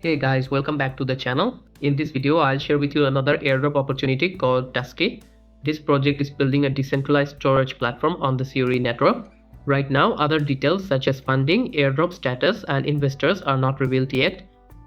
Hey guys, welcome back to the channel. In this video, I'll share with you another airdrop opportunity called Tusky. This project is building a decentralized storage platform on the SUI network. Right now, other details such as funding, airdrop status, and investors are not revealed yet.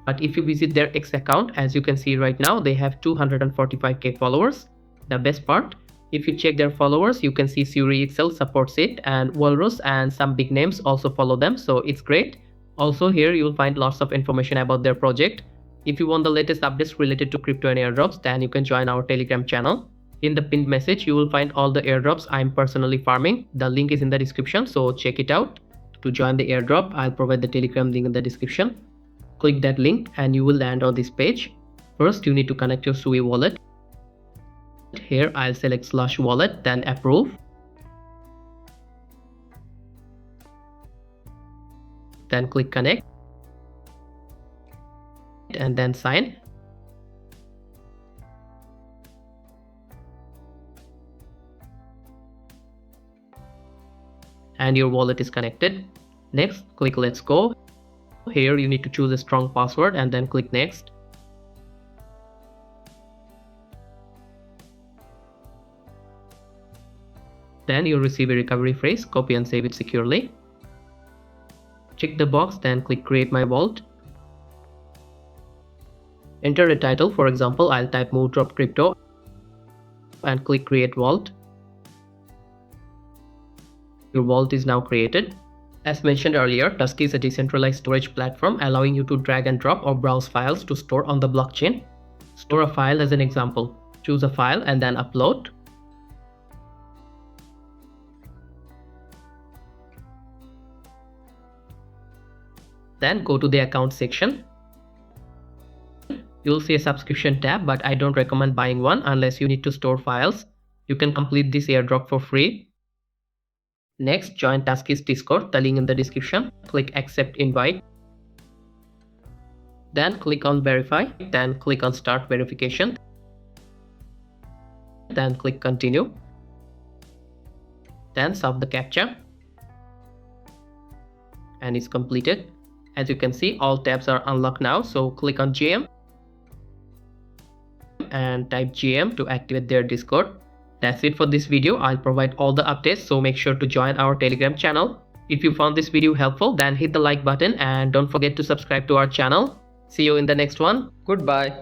But if you visit their X account, as you can see right now, they have 245k followers. The best part, if you check their followers, you can see SUI itself supports it, and Walrus and some big names also follow them, so it's great. Also here you will find lots of information about their project. If you want the latest updates related to crypto and airdrops, then you can join our Telegram channel. In the pinned message you will find all the airdrops I'm personally farming. The link is in the description, so check it out. To join the airdrop, I'll provide the Telegram link in the description. Click that link and you will land on this page. First you need to connect your SUI wallet. Here I'll select /wallet, then approve. Then click connect and then sign. And your wallet is connected. Next, click let's go. Here you need to choose a strong password and then click next. Then you'll receive a recovery phrase. Copy and save it securely. Check the box, then click create my vault. Enter a title, for example I'll type move drop crypto and click create vault. Your vault is now created. As mentioned earlier, Tusky is a decentralized storage platform allowing you to drag and drop or browse files to store on the blockchain. Store a file as an example. Choose a file and then upload. Then go to the account section. You'll see a subscription tab, but I don't recommend buying one unless you need to store files. You can complete this airdrop for free. Next, join Tusky's Discord, the link in the description. Click accept invite. Then click on verify. Then click on start verification. Then click continue. Then solve the captcha. And it's completed. As you can see, all tabs are unlocked now, so click on GM and type GM to activate their Discord. That's it for this video. I'll provide all the updates, so make sure to join our Telegram channel. If you found this video helpful, then hit the like button and don't forget to subscribe to our channel. See you in the next one. Goodbye.